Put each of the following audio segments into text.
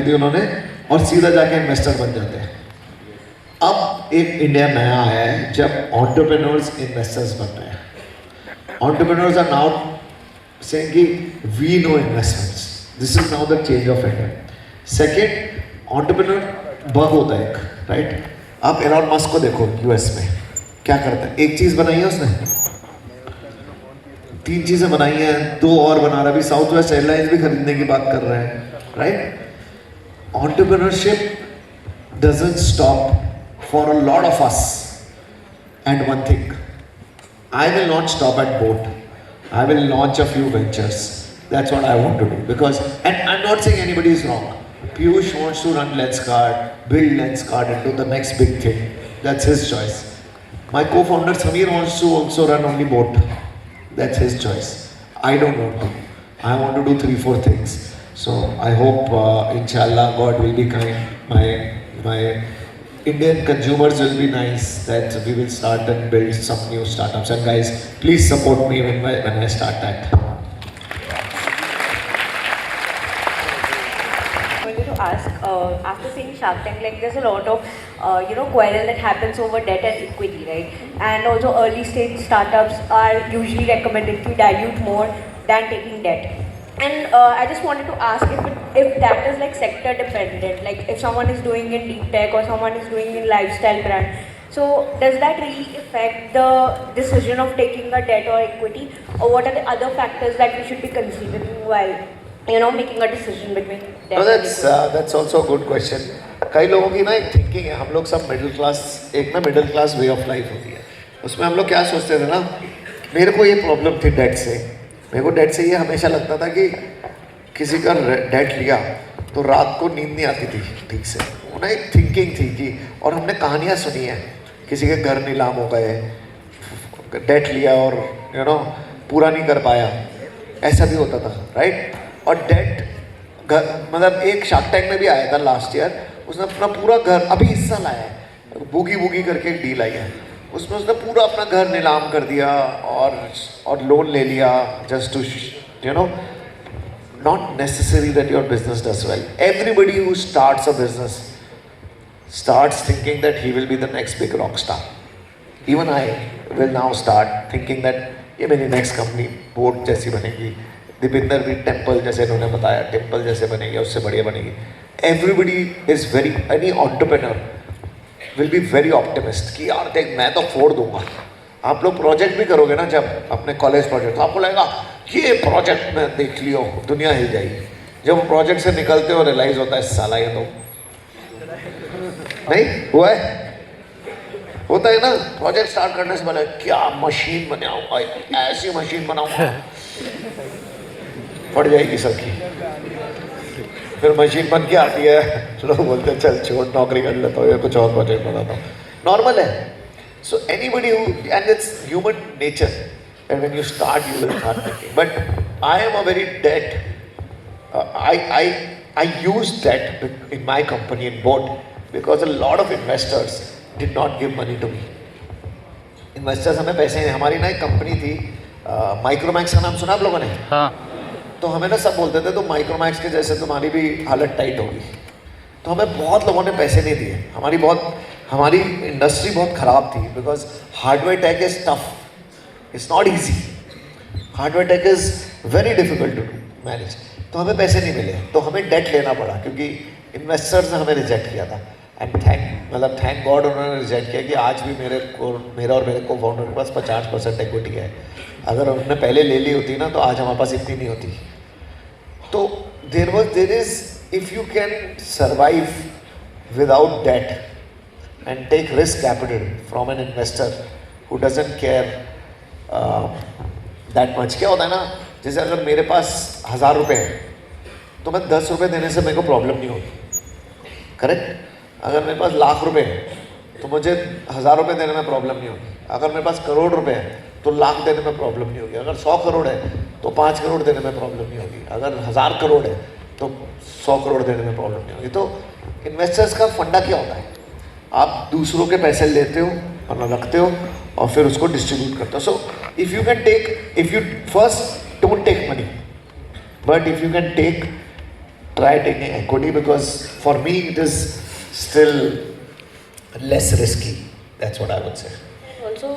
उन्होंने और सीधा जाके इन्वेस्टर बन जाते हैं। अब एक इंडिया नया आया है जब एंटरप्रेन्योर्स इन्वेस्टर्स बन रहे हैं। एंटरप्रेन्योर्स आर नाउ सेइंग कि we no investments, this is now the change of India. Second, entrepreneur bug होता है एक, राइट? आप एलॉन मस्क को देखो यूएस में क्या करता है। एक चीज बनाई है उसने, 3 चीजें बनाई हैं, 2 और बना रहा है। अभी साउथ वेस्ट एयरलाइंस भी खरीदने की बात कर रहे हैं, right? Entrepreneurship doesn't stop for a lot of us. And one thing, I will not stop at boat. I will launch a few ventures. That's what I want to do. Because, and I'm not saying anybody is wrong. Piyush wants to run Lenskart, build Lenskart into the next big thing. That's his choice. My co-founder Samir wants to also run only boat. That's his choice. I don't want to. I want to do 3-4 things. So I hope, inshallah, God will be kind. My Indian consumers will be nice. That we will start and build some new startups. And guys, please support me when I start that. I wanted to ask, after seeing Shark Tank, like there's a lot of quarrel that happens over debt and equity, right? And also early stage startups are usually recommended to dilute more than taking debt. And I just wanted to ask if that is like sector dependent, like if someone is doing in deep tech or someone is doing in lifestyle brand, so does that really affect the decision of taking a debt or equity, or what are the other factors that we should be considering while making a decision between debt No, and equity? that's also a good question. कई लोगों की ना एक thinking है, हम लोग सब middle class, एक ना middle class way of life होती है, उसमें हम लोग क्या सोचते थे ना, मेरे को ये प्रॉब्लम थी डेट से। मेरे को डेट से ये हमेशा लगता था कि किसी का डेट लिया तो रात को नींद नहीं आती थी ठीक से। उन्हें एक थिंकिंग थी कि, और हमने कहानियाँ सुनी हैं, किसी के घर नीलाम हो गए, डेट लिया और पूरा नहीं कर पाया, ऐसा भी होता था, राइट? और डेट मतलब एक शार्क टैंक में भी आया था लास्ट ईयर, उसने अपना पूरा घर, अभी इस साल आया है, बूगी बूगी करके एक डील आई है, उसमें उसने पूरा अपना घर नीलाम कर दिया और लोन ले लिया just to not necessary that your business does well. Everybody who starts a business starts thinking that he will be the next big rock star. Even I will now start thinking that ये मेरी next company boat जैसी बनेगी, दीपिंदर भी temple जैसे इन्होंने बताया, temple जैसे बनेगी, उससे बढ़िया बनेगी। Everybody is very, any entrepreneur will be very optimist कि यार देख मैं तो फोड़ दूंगा। आप लोग प्रोजेक्ट भी करोगे ना, जब अपने कॉलेज प्रोजेक्ट, तो आपको लगेगा ये प्रोजेक्ट में देख लियो दुनिया हिल जाएगी। जब वो प्रोजेक्ट से निकलते हो रियलाइज होता है साला ये तो नहीं हुआ है, होता है ना। प्रोजेक्ट स्टार्ट करने से पहले क्या मशीन बनाऊंगा, ऐसी मशीन बनाऊंगा, फट जाएगी सबकी। फिर मशीन बन के आती है, लोग बोलते हैं चल छोड़ नौकरी कर लेता हूँ या कुछ और प्रोजेक्ट बनाता हूँ, नॉर्मल है। So anybody who, and it's human nature, and when you start, you will start thinking. But I am a very debt. I use debt in my company in boat because a lot of investors did not give money to me. Investors हमें पैसे, हमारी ना एक company थी, Micromax का नाम सुना आप लोगों ने? हाँ। तो हमें ना सब बोलते थे तो माइक्रोमैक्स के जैसे तुम्हारी भी हालत टाइट होगी। तो हमें बहुत लोगों ने पैसे नहीं दिए, हमारी इंडस्ट्री बहुत ख़राब थी, because hardware tech is tough, it's not easy, hardware tech is very difficult to manage. तो हमें पैसे नहीं मिले, तो हमें डेट लेना पड़ा, क्योंकि इन्वेस्टर्स ने हमें रिजेक्ट किया था। एंड थैंक गॉड उन्होंने रिजेक्ट किया कि आज भी मेरा और मेरे को फाउंडर के पास 50% इक्विटी है। अगर उन्होंने पहले ले ली होती ना तो आज हमारे पास इतनी नहीं होती। तो there is, if you can survive without debt and take risk capital from an investor who doesn't care that much, क्या होता है ना, जैसे अगर मेरे पास 1000 रुपये है तो मैं 10 रुपये देने से मेरे को प्रॉब्लम नहीं होगी, करेक्ट? अगर मेरे पास लाख रुपये है तो मुझे 1000 रुपये देने में प्रॉब्लम नहीं होगी। अगर मेरे पास करोड़ रुपये है तो लाख देने में प्रॉब्लम नहीं होगी। अगर 100 करोड़ है तो 5 करोड़ देने में प्रॉब्लम नहीं होगी। अगर 1000 करोड़ है तो 100 करोड़ देने में प्रॉब्लम नहीं होगी। तो इन्वेस्टर्स का फंडा क्या होता है, आप दूसरों के पैसे लेते हो और रखते हो और फिर उसको डिस्ट्रीब्यूट करते हो। So if you first don't take money, but if you can take try taking equity because for me it is still less risky. That's what I would say. Also,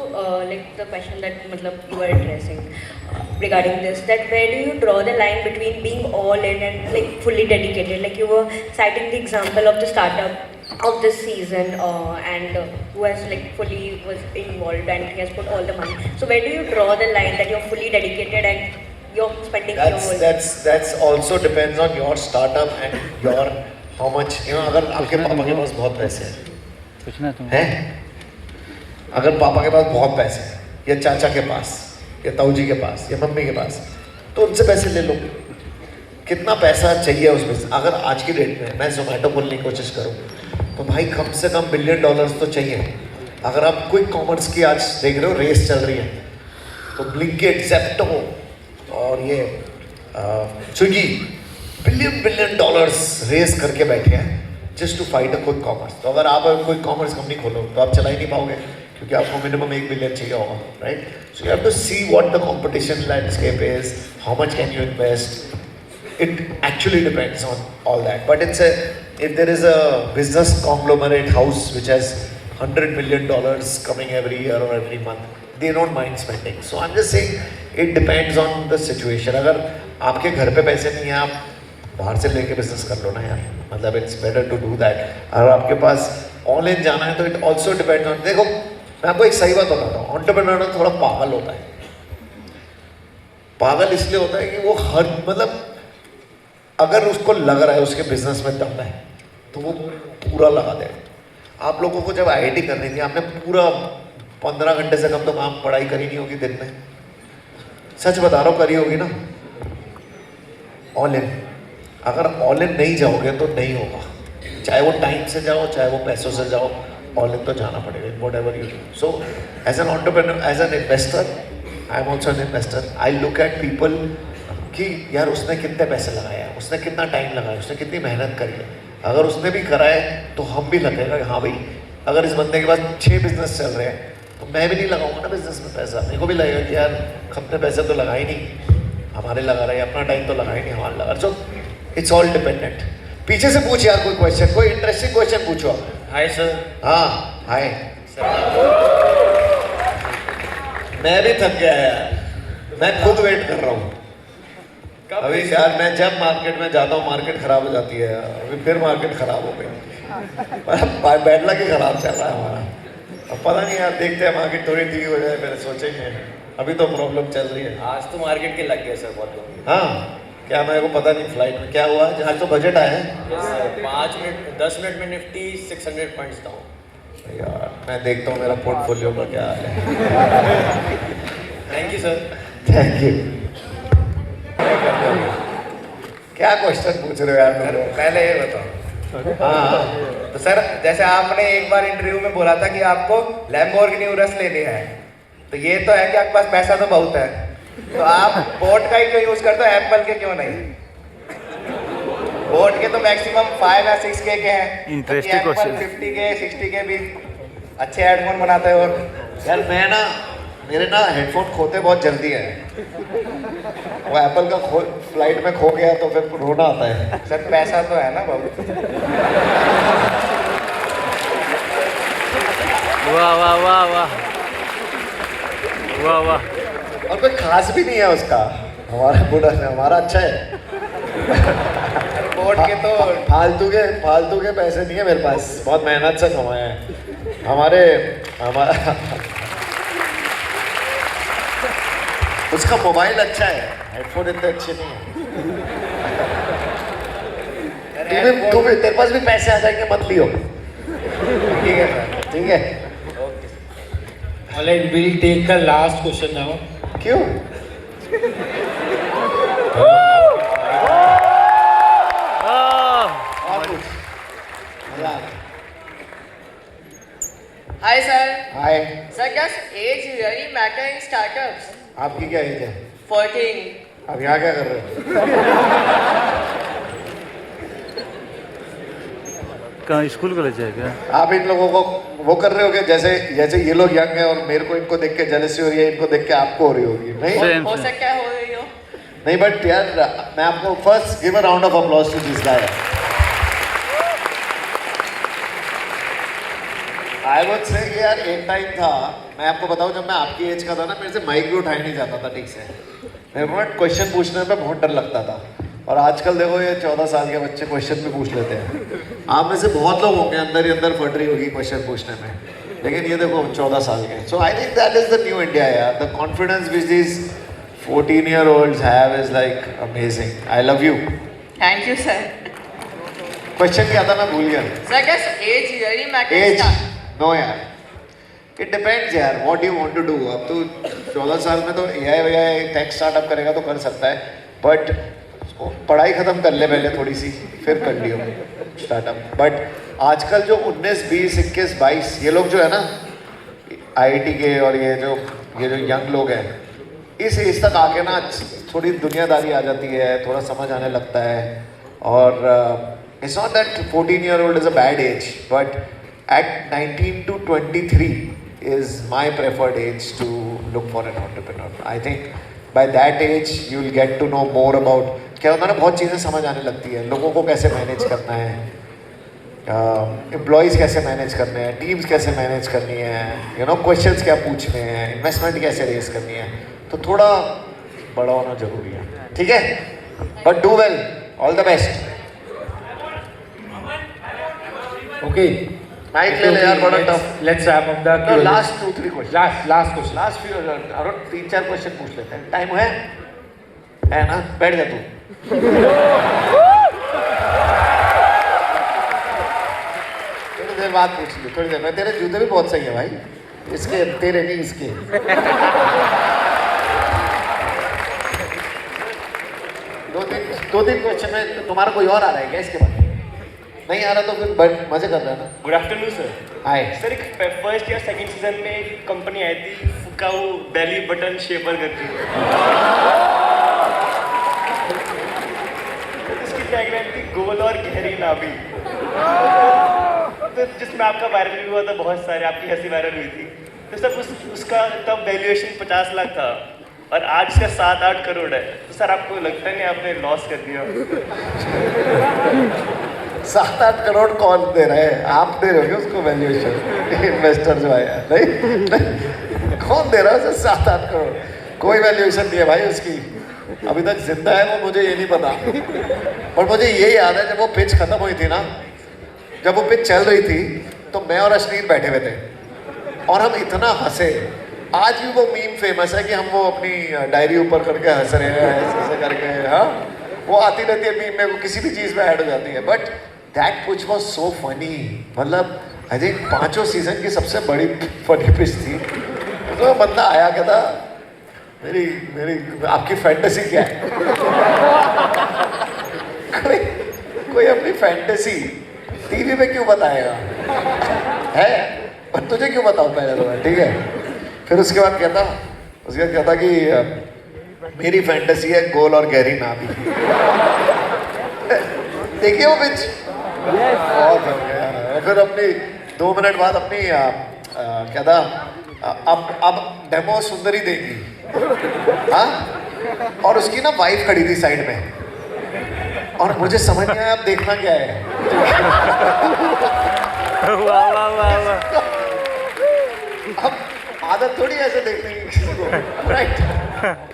like the question that you were addressing regarding this, that where do you draw the line between being all in and like fully dedicated? Like you were citing the example of the startup of this season and who has like fully was involved and he has put all the money. So where do you draw the line that you're fully dedicated and you're spending your whole? That's also depends on your startup and your how much अगर आपके पापा के पास बहुत पैसे हैं अगर पापा के पास बहुत पैसे हैं या चाचा के पास या ताऊ जी के पास या मम्मी के पास तो उनसे पैसे ले लो कितना पैसा चाहिए उस बिजनेस अगर आज की डेट में मैं जोमेटो खोलने की कोशिश करूँ तो भाई कम से कम $1 बिलियन तो चाहिए अगर आप क्विक कॉमर्स की आज देख रहे हो रेस चल रही है तो ब्लिंकिट ज़ेप्टो और ये स्विगी $1 बिलियन रेस करके बैठे हैं just to fight a quick commerce तो अगर आप क्विक कॉमर्स कंपनी खोलो तो आप चला ही नहीं पाओगे क्योंकि आपको मिनिमम $1 बिलियन चाहिए होगा right so you have to see what the competition landscape is how much can you invest it actually depends on all that but if there is a business conglomerate house which has $100 million coming every year or every month they don't mind spending so I'm just saying it depends on the situation अगर आपके घर पे पैसे नहीं हैं आप बाहर से लेके बिजनेस कर लो ना यार मतलब it's better to do that अगर आपके पास ऑनलाइन जाना है तो it also depends on देखो मैं आपको एक सही बात बताता हूँ एंटरप्रेन्योर थोड़ा पागल होता है पागल इसलिए होता है कि वो हर मतलब अगर उसको लग रहा है उसके बिजनेस में दम है तो वो पूरा लगा देगा आप लोगों को जब आईआईटी करनी थी आपने पूरा 15 घंटे से कम तो काम पढ़ाई करी नहीं होगी दिन में सच बता रहा हूँ करी होगी ना ऑल इन अगर ऑल इन नहीं जाओगे तो नहीं होगा चाहे वो टाइम से जाओ चाहे वो पैसों से जाओ ऑल इन तो जाना पड़ेगा whatever you do so as an entrepreneur as an investor I am also an investor I look at people कि यार उसने कितने पैसे लगाया उसने कितना टाइम लगाया उसने कितनी मेहनत करी है अगर उसने भी करा है तो हम भी लगेगा कि हाँ भाई अगर इस बंदे के पास 6 बिजनेस चल रहे हैं तो मैं भी नहीं लगाऊंगा ना बिजनेस में पैसा मेरे को भी लगेगा कि यार अपने पैसे तो लगा ही नहीं हमारे लगा रहे हैं अपना टाइम तो लगा ही नहीं हमारे लगा सो इट्स ऑल डिपेंडेंट पीछे से पूछ यार कोई क्वेश्चन कोई इंटरेस्टिंग क्वेश्चन पूछो हाय सर हाँ हाय मैं भी थक गया यार मैं खुद वेट कर रहा हूँ अभी यार मैं जब मार्केट में जाता हूँ मार्केट खराब हो जाती है अभी फिर मार्केट खराब हो गई बैड लक ही खराब चल रहा है हमारा अब पता नहीं यार देखते हैं मार्केट थोड़ी ठीक हो जाए मैंने सोचेंगे अभी तो प्रॉब्लम चल रही है आज तो मार्केट के लग गए सर बहुत लोग हाँ क्या मेरे को पता नहीं फ्लाइट में क्या हुआ आज तो बजट आया है 5 मिनट 10 मिनट में निफ्टी 600 पॉइंट्स डाउन यार मैं देखता हूँ मेरा पोर्टफोलियो का क्या हाल है thank you sir thank you क्या क्वेश्चन पूछ रहे हो यार मेरे को? पहले ये बताओ हाँ तो सर जैसे आपने एक बार इंटरव्यू में बोला था कि आपको लैम्बोर्गिनी उरस लेनी है तो ये तो है कि आपके पास पैसा तो बहुत है तो आप बोट का ही क्यों यूज करते हो एप्पल के क्यों नहीं बोट के तो मैक्सिमम 5 या 6K के हैं Interesting question. 50K 60K भी अच्छे हेडफोन बनाते हो और यार मैं ना मेरे ना हेडफोन खोते बहुत जल्दी है वो एप्पल का फ्लाइट में खो गया तो फिर रोना आता है सर पैसा तो है ना बहुत वाह वाह वाह वाह वाह वाह और कोई खास भी नहीं है उसका हमारा बुढ़ा हमारा अच्छा है बोट के तो फालतू के पैसे नहीं है मेरे पास बहुत मेहनत से कमाए हैं हमारा उसका मोबाइल अच्छा है हेडफोन इतने अच्छे नहीं है तू भी तेरे पास भी पैसे आ जाएंगे मत लियो ठीक है सर ठीक है Alright, we'll take the last question now. क्यों और कुछ मजा आ गया। Hi sir. Hi Sir, does age really matter in startups? आपकी क्या एज है 14. अब यहाँ क्या कर रहे हो कहाँ स्कूल कॉलेज है क्या आप इन लोगों को वो कर रहे हो क्या जैसे जैसे ये लोग यंग है और मेरे को इनको देख के जेलसी हो रही है इनको देख के आपको हो रही होगी नहीं Same, हो same. सकता है हो रही हो. नहीं बट यार मैं आपको first give a round of applause to this guy. I would say कि यार एक टाइम था, मैं आपको बताऊं, जब मैं आपकी एज का था ना, मेरे से माइक भी उठाया नहीं जाता था ठीक से। मेरे को क्वेश्चन पूछने में बहुत डर लगता था। और आजकल देखो ये 14 साल के बच्चे क्वेश्चन भी पूछ लेते हैं। आप में से बहुत लोग होंगे अंदर ही अंदर फट रही होगी क्वेश्चन पूछने में, लेकिन ये देखो 14 साल के। So I think that is the new India यार। The confidence which this 14-year-olds have is like amazing. I love you. Thank you, sir. Question क्या था मैं भूल गया। Sir, does age really matter in age start? No यार, it depends यार what you want to do. अब तो 14 साल में तो AI टेक स्टार्टअप करेगा तो कर सकता है, बट पढ़ाई ख़त्म कर ले पहले थोड़ी सी, फिर कर लियो स्टार्टअप। बट आजकल जो 19, 20, 21, 22 ये लोग जो है ना IIT के, और ये जो यंग लोग हैं, इस एज तक आके ना थोड़ी दुनियादारी आ जाती है, थोड़ा समझ आने लगता है। और it's not that 14-year-old is a bad age, but at 19 to 23 is my preferred age to look for an entrepreneur. I think by that age you will get to know more about, क्या होता है ना, बहुत चीज़ें समझ आने लगती है, लोगों को कैसे मैनेज करना है, एम्प्लॉयज़ कैसे मैनेज करने हैं, टीम्स कैसे मैनेज करनी है, यू नो क्वेश्चंस क्या पूछने हैं, इन्वेस्टमेंट कैसे रेज करनी है। तो थोड़ा बड़ा होना जरूरी है, ठीक है? But do well, all the best. Okay. Mike ले ले यार, बड़ा tough. Let's wrap up the No, Q&A. last 2-3 question. Last question. Last few around 3-4 question पूछ लेते हैं। टाइम है ना? बैठ जा तू। थोड़ी देर बाद पूछ ली, थोड़ी देर में। तेरे जूते भी बहुत सही है भाई, इसके तेरे नहीं इसके। दो तीन क्वेश्चन में तुम्हारा कोई और आ रहा है क्या इसके बाद? नहीं आ रहा तो फिर मजे कर रहा है ना। Good afternoon sir. Hi sir, एक फर्स्ट या सेकंड सीजन में एक कंपनी आई थी फुकाऊ बेली बटन शेपर करके, इसकी टैगलाइन थी गोल और गहरी नाभि। तो जिसमें आपका वायरल भी हुआ था, बहुत सारे आपकी हंसी वायरल हुई थी। तो सर उसका तब वैल्यूएशन 50 लाख था और आज इसका 7-8 करोड़ है। तो सर आपको लगता नहीं आपने लॉस कर दिया? 7-8 करोड़ कौन दे रहे हैं? आप दे रहे हो उसको वैल्यूएशन? इन्वेस्टर जो आया नहीं, कौन दे रहा है उसे 7-8 करोड़? कोई वैल्यूएशन नहीं है भाई उसकी, अभी तक जिंदा है वो, मुझे ये नहीं पता। पर मुझे ये याद है जब वो पिच खत्म हुई थी ना, जब वो पिच चल रही थी, तो मैं और अश्लील बैठे हुए थे और हम इतना हंसे। आज भी वो मीम फेमस है कि हम वो अपनी डायरी ऊपर करके हंस रहे हैं ऐसे करके। हाँ, वो आती रहती है मीम में, वो किसी भी चीज़ में ऐड हो जाती है। But that pitch was so funny, मतलब आई थिंक 5 सीजन की सबसे बड़ी फनी पिच थी। तो बंदा आया, कहता मेरी आपकी फैंटेसी क्या है? कोई अपनी फैंटेसी टीवी पे क्यों बताएगा है? पर तुझे क्यों बताऊँ पहले तो मैं, ठीक है? फिर उसके बाद कहता कि मेरी फैंटेसी है गोल और गहरी नाभि। देखिए वो पिच बहुत हो गया। फिर अपनी 2 मिनट बाद अपनी कहता अब डेमो सुंदरी देगी। हाँ, और उसकी ना वाइफ खड़ी थी साइड में, और मुझे समझ नहीं आया अब देखना क्या है। वाह वाह वाह वाह। अब आदत थोड़ी ऐसे देखने की किसी को, राइट?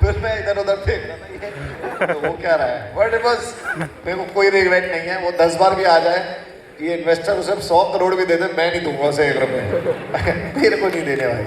फिर मैं इधर उधर देख रहा था, तो वो क्या रहा है। बट इट वाज, मेरे को कोई रिग्रेट नहीं है। वो 10 बार भी आ जाए, ये इन्वेस्टर उसे 100 करोड़ भी दे दे, मैं नहीं दूंगा उसे 1 रुपये। मेरे को नहीं देने भाई।